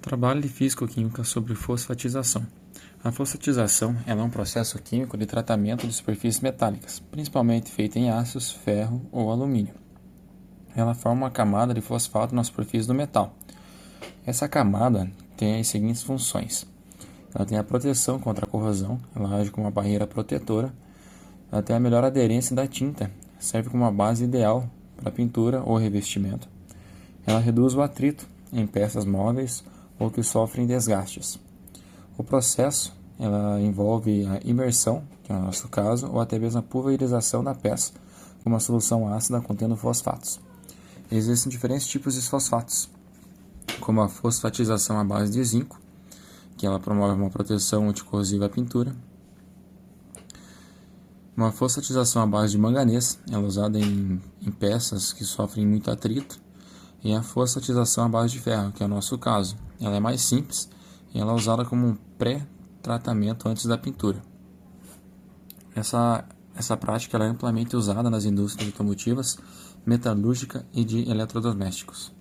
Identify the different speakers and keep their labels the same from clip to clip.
Speaker 1: Trabalho de Físico-Química sobre fosfatização. A fosfatização é um processo químico de tratamento de superfícies metálicas, principalmente feita em aços, ferro ou alumínio. Ela forma uma camada de fosfato na superfície do metal. Essa camada tem as seguintes funções. Ela tem a proteção contra a corrosão, ela age como uma barreira protetora, ela tem a melhor aderência da tinta, serve como uma base ideal para pintura ou revestimento. Ela reduz o atrito em peças móveis ou que sofrem desgastes. O processo envolve a imersão, que é o nosso caso, ou até mesmo a pulverização da peça com uma solução ácida contendo fosfatos. Existem diferentes tipos de fosfatos, como a fosfatização à base de zinco, que ela promove uma proteção anticorrosiva à pintura. Uma fosfatização à base de manganês, ela é usada em peças que sofrem muito atrito. E a fosfatização à base de ferro, que é o nosso caso. Ela é mais simples e ela é usada como um pré-tratamento antes da pintura. Essa prática é amplamente usada nas indústrias automotivas, metalúrgica e de eletrodomésticos.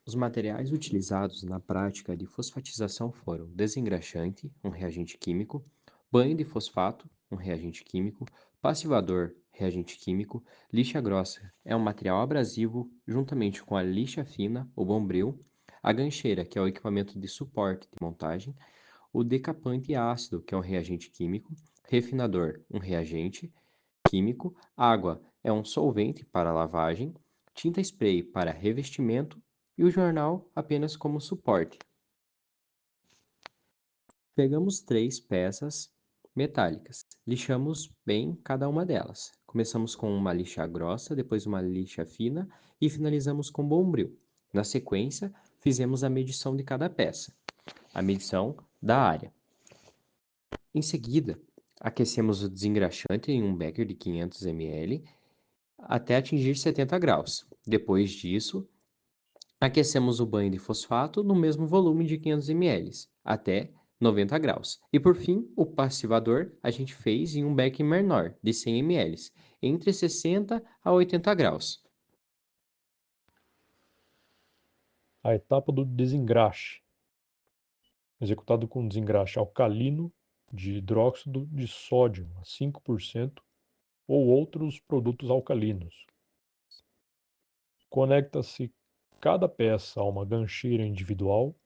Speaker 2: Os materiais utilizados na prática de fosfatização foram desengraxante, um reagente químico, banho de fosfato, um reagente químico, passivador, reagente químico, lixa grossa, é um material abrasivo, juntamente com a lixa fina, o bombril, a gancheira, que é o equipamento de suporte de montagem, o decapante ácido, que é um reagente químico, refinador, um reagente químico, água é um solvente para lavagem, tinta spray para revestimento e o jornal apenas como suporte. Pegamos 3 peças metálicas, lixamos bem cada uma delas. Começamos com uma lixa grossa, depois uma lixa fina e finalizamos com bombril. Na sequência, fizemos a medição de cada peça, a medição da área. Em seguida, aquecemos o desengraxante em um becker de 500 ml até atingir 70 graus. Depois disso, aquecemos o banho de fosfato no mesmo volume de 500 ml, até 90 graus. E por fim, o passivador a gente fez em um becker menor, de 100 ml, entre 60 a 80 graus.
Speaker 3: A etapa do desengraxe, executado com desengraxe alcalino de hidróxido de sódio a 5% ou outros produtos alcalinos. Conecta-se cada peça a uma gancheira individual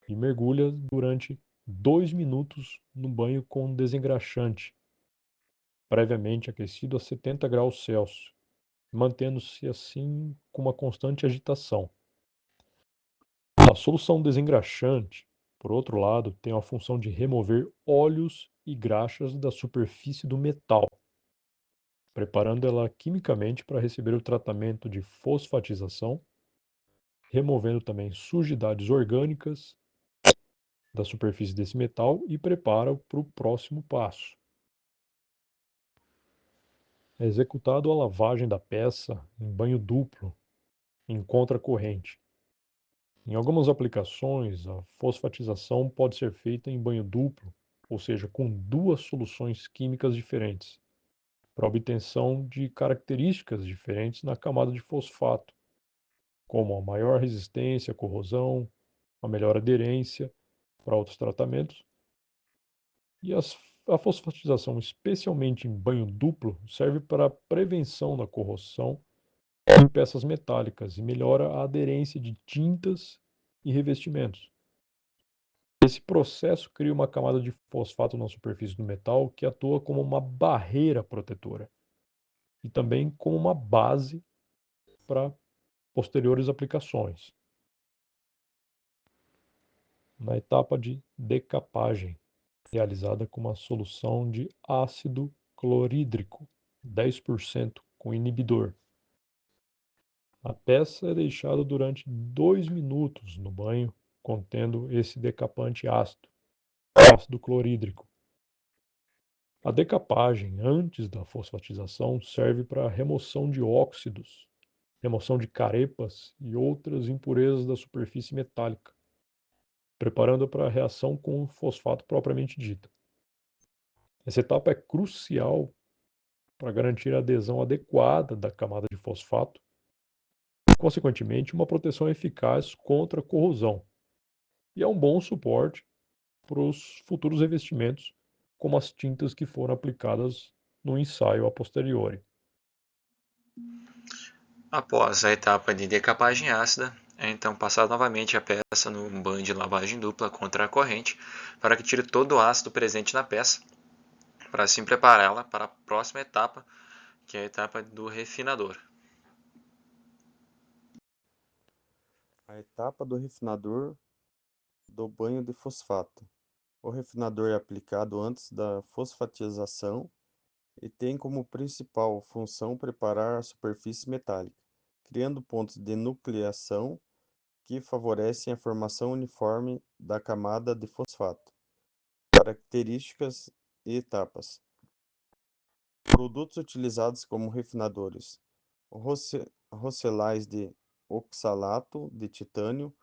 Speaker 3: e mergulha durante 2 minutos no banho com desengraxante, previamente aquecido a 70 graus Celsius, mantendo-se assim com uma constante agitação. A solução desengraxante, por outro lado, tem a função de remover óleos e graxas da superfície do metal, preparando ela quimicamente para receber o tratamento de fosfatização, removendo também sujidades orgânicas da superfície desse metal e prepara para o próximo passo. É executado a lavagem da peça em banho duplo, em contracorrente. Em algumas aplicações, a fosfatização pode ser feita em banho duplo, ou seja, com 2 soluções químicas diferentes, para obtenção de características diferentes na camada de fosfato, como a maior resistência à corrosão, a melhor aderência para outros tratamentos. E a fosfatização, especialmente em banho duplo, serve para a prevenção da corrosão em peças metálicas e melhora a aderência de tintas e revestimentos. Esse processo cria uma camada de fosfato na superfície do metal que atua como uma barreira protetora e também como uma base para posteriores aplicações. Na etapa de decapagem, realizada com uma solução de ácido clorídrico, 10% com inibidor. A peça é deixada durante 2 minutos no banho, contendo esse decapante ácido clorídrico. A decapagem antes da fosfatização serve para remoção de óxidos, remoção de carepas e outras impurezas da superfície metálica, preparando para a reação com o fosfato propriamente dita. Essa etapa é crucial para garantir a adesão adequada da camada de fosfato consequentemente, uma proteção eficaz contra corrosão. E é um bom suporte para os futuros revestimentos, como as tintas que foram aplicadas no ensaio a posteriori.
Speaker 1: Após a etapa de decapagem ácida, é então passar novamente a peça no banho de lavagem dupla contra a corrente para que tire todo o ácido presente na peça, para assim prepará-la para a próxima etapa, que é a etapa do refinador.
Speaker 4: A etapa do refinador do banho de fosfato. O refinador é aplicado antes da fosfatização e tem como principal função preparar a superfície metálica, criando pontos de nucleação que favorecem a formação uniforme da camada de fosfato. Características e etapas. Produtos utilizados como refinadores: rocelais de oxalato de titânio,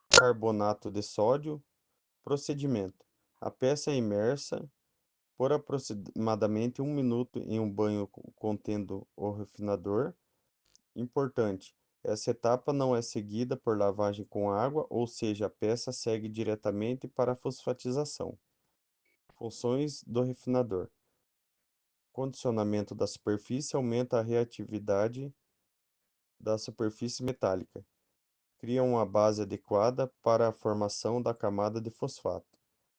Speaker 4: carbonato de sódio. Procedimento: a peça é imersa por aproximadamente 1 minuto em um banho contendo o refinador. Importante: essa etapa não é seguida por lavagem com água, ou seja, a peça segue diretamente para a fosfatização. Funções do refinador: condicionamento da superfície aumenta a reatividade da superfície metálica, cria uma base adequada para a formação da camada de fosfato.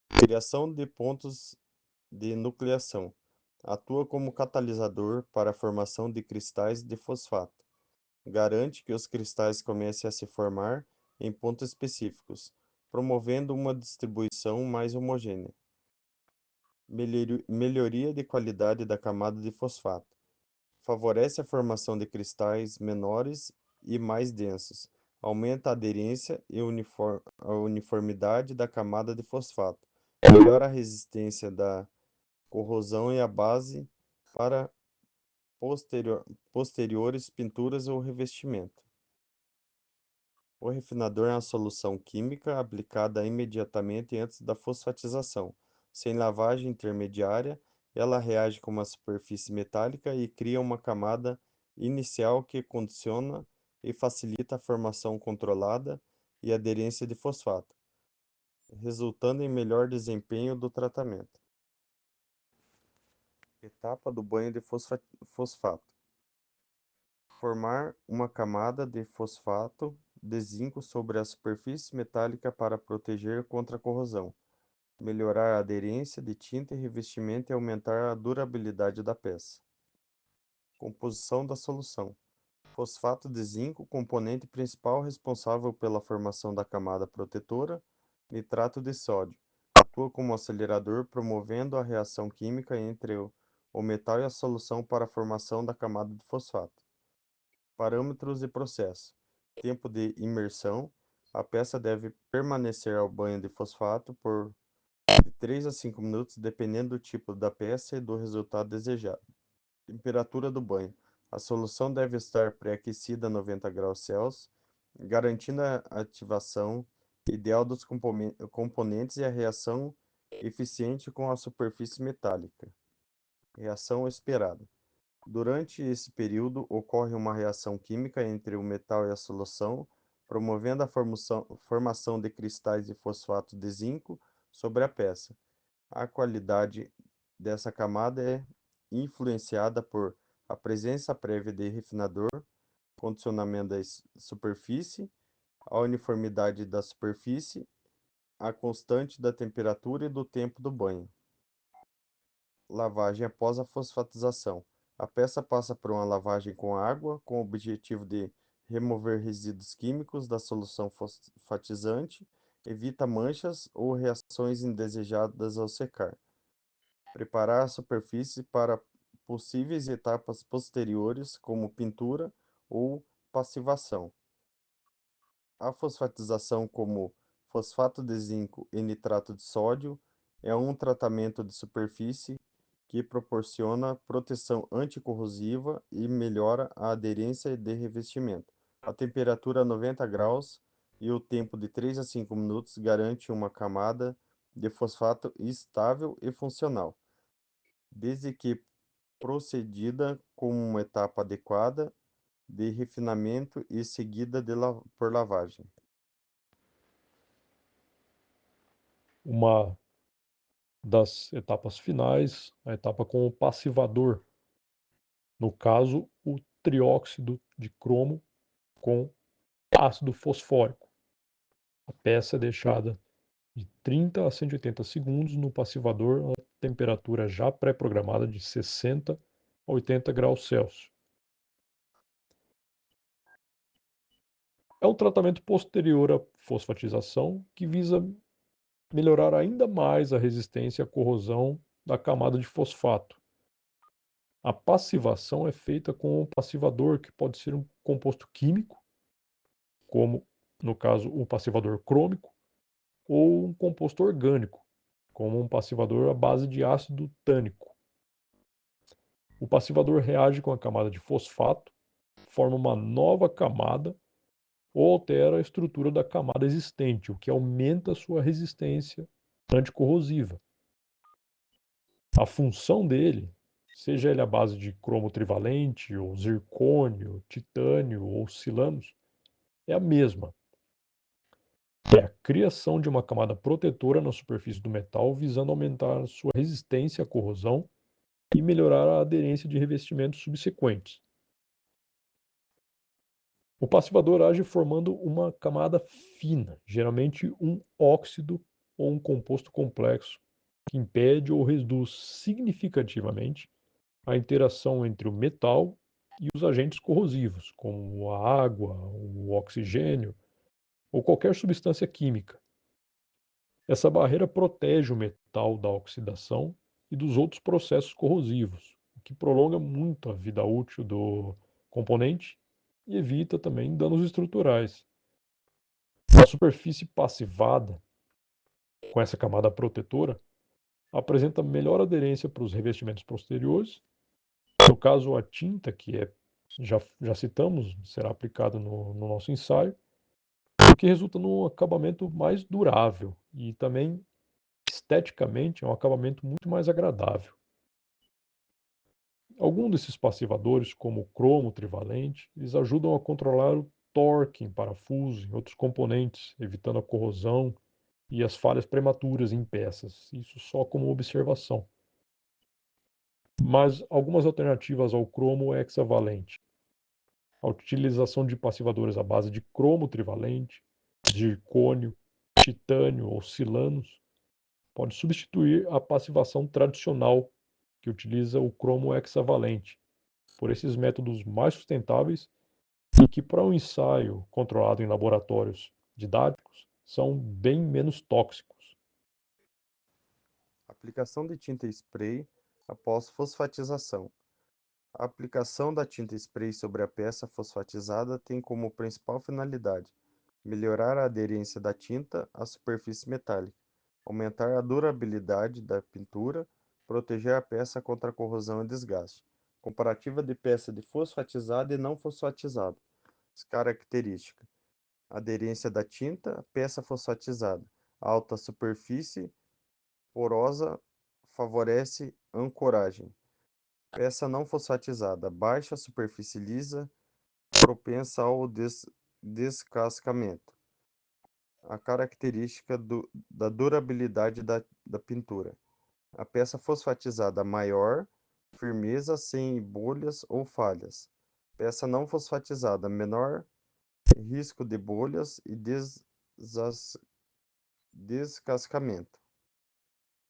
Speaker 4: Criação de pontos de nucleação. Atua como catalisador para a formação de cristais de fosfato. Garante que os cristais comecem a se formar em pontos específicos, promovendo uma distribuição mais homogênea. Melhoria de qualidade da camada de fosfato. Favorece a formação de cristais menores e mais densos. Aumenta a aderência e a uniformidade da camada de fosfato. Melhora a resistência da corrosão e a base para posteriores pinturas ou revestimento. O refinador é uma solução química aplicada imediatamente antes da fosfatização. Sem lavagem intermediária, ela reage com uma superfície metálica e cria uma camada inicial que condiciona e facilita a formação controlada e aderência de fosfato, resultando em melhor desempenho do tratamento. Etapa do banho de fosfato. Formar uma camada de fosfato de zinco sobre a superfície metálica para proteger contra a corrosão, melhorar a aderência de tinta e revestimento e aumentar a durabilidade da peça. Composição da solução: fosfato de zinco, componente principal responsável pela formação da camada protetora. Nitrato de sódio, atua como acelerador, promovendo a reação química entre o metal e a solução para a formação da camada de fosfato. Parâmetros e processo: tempo de imersão: a peça deve permanecer ao banho de fosfato por de 3 a 5 minutos, dependendo do tipo da peça e do resultado desejado. Temperatura do banho: a solução deve estar pré-aquecida a 90 graus Celsius, garantindo a ativação ideal dos componentes e a reação eficiente com a superfície metálica. Reação esperada: durante esse período, ocorre uma reação química entre o metal e a solução, promovendo a formação de cristais de fosfato de zinco sobre a peça. A qualidade dessa camada é influenciada por a presença prévia de refinador, condicionamento da superfície, a uniformidade da superfície, a constante da temperatura e do tempo do banho. Lavagem após a fosfatização: a peça passa por uma lavagem com água, com o objetivo de remover resíduos químicos da solução fosfatizante, evita manchas ou reações indesejadas ao secar. Preparar a superfície para possíveis etapas posteriores, como pintura ou passivação. A fosfatização, como fosfato de zinco e nitrato de sódio, é um tratamento de superfície que proporciona proteção anticorrosiva e melhora a aderência de revestimento. A temperatura a 90 graus e o tempo de 3 a 5 minutos garante uma camada de fosfato estável e funcional, desde que procedida com uma etapa adequada de refinamento e seguida por lavagem.
Speaker 3: Uma das etapas finais, a etapa com o passivador, no caso, o trióxido de cromo com ácido fosfórico. A peça é deixada de 30 a 180 segundos no passivador a temperatura já pré-programada de 60 a 80 graus Celsius. É um tratamento posterior à fosfatização que visa melhorar ainda mais a resistência à corrosão da camada de fosfato. A passivação é feita com um passivador que pode ser um composto químico, como no caso o passivador crômico, ou um composto orgânico, como um passivador à base de ácido tânico. O passivador reage com a camada de fosfato, forma uma nova camada ou altera a estrutura da camada existente, o que aumenta a sua resistência anticorrosiva. A função dele, seja ele à base de cromo trivalente, ou zircônio, titânio ou silanos, é a mesma. É a criação de uma camada protetora na superfície do metal, visando aumentar sua resistência à corrosão e melhorar a aderência de revestimentos subsequentes. O passivador age formando uma camada fina, geralmente um óxido ou um composto complexo, que impede ou reduz significativamente a interação entre o metal e os agentes corrosivos, como a água, o oxigênio ou qualquer substância química. Essa barreira protege o metal da oxidação e dos outros processos corrosivos, o que prolonga muito a vida útil do componente e evita também danos estruturais. A superfície passivada, com essa camada protetora, apresenta melhor aderência para os revestimentos posteriores. No caso, a tinta, já citamos, será aplicada no nosso ensaio, o que resulta num acabamento mais durável e também esteticamente é um acabamento muito mais agradável. Alguns desses passivadores, como o cromo trivalente, eles ajudam a controlar o torque em parafuso e outros componentes, evitando a corrosão e as falhas prematuras em peças. Isso só como observação. Mas algumas alternativas ao cromo hexavalente. A utilização de passivadores à base de cromo trivalente, zircônio, titânio ou silanos pode substituir a passivação tradicional, que utiliza o cromo hexavalente, por esses métodos mais sustentáveis e que, para um ensaio controlado em laboratórios didáticos, são bem menos tóxicos.
Speaker 4: Aplicação de tinta spray após fosfatização. A aplicação da tinta spray sobre a peça fosfatizada tem como principal finalidade melhorar a aderência da tinta à superfície metálica, aumentar a durabilidade da pintura, proteger a peça contra a corrosão e desgaste. Comparativa de peça de fosfatizada e não fosfatizada. As características: aderência da tinta, peça fosfatizada, alta superfície porosa, favorece ancoragem. Peça não fosfatizada, baixa superfície lisa, propensa ao descascamento. A característica da durabilidade da pintura. A peça fosfatizada maior, firmeza sem bolhas ou falhas. Peça não fosfatizada menor, risco de bolhas e descascamento.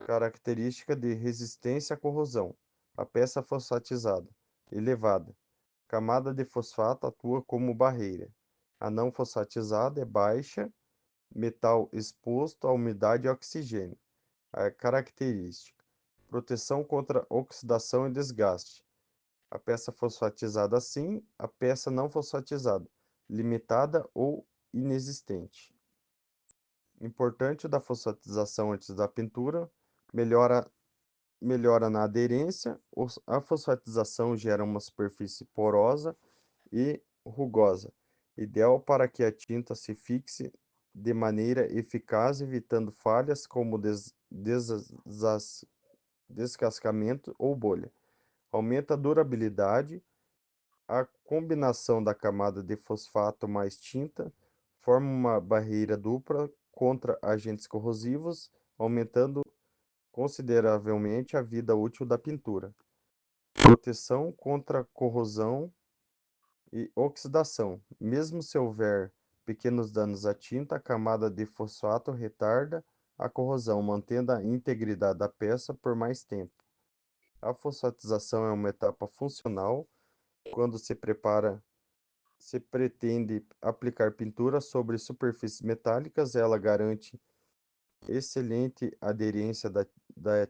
Speaker 4: Característica de resistência à corrosão. A peça fosfatizada elevada. Camada de fosfato atua como barreira. A não fosfatizada é baixa, metal exposto à umidade e oxigênio. A característica: proteção contra oxidação e desgaste. A peça fosfatizada sim, a peça não fosfatizada, limitada ou inexistente. Importante da fosfatização antes da pintura, melhora na aderência. A fosfatização gera uma superfície porosa e rugosa, ideal para que a tinta se fixe de maneira eficaz, evitando falhas como descascamento ou bolha. Aumenta a durabilidade. A combinação da camada de fosfato mais tinta forma uma barreira dupla contra agentes corrosivos, aumentando consideravelmente a vida útil da pintura. Proteção contra corrosão e oxidação. Mesmo se houver pequenos danos à tinta, a camada de fosfato retarda a corrosão, mantendo a integridade da peça por mais tempo. A fosfatização é uma etapa funcional quando se pretende aplicar pintura sobre superfícies metálicas. Ela garante excelente aderência da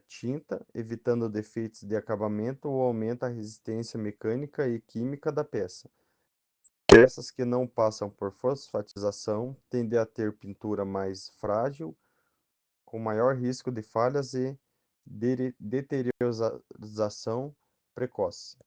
Speaker 4: tinta, evitando defeitos de acabamento ou aumenta a resistência mecânica e química da peça. Peças que não passam por fosfatização tendem a ter pintura mais frágil, com maior risco de falhas e deterioração precoce.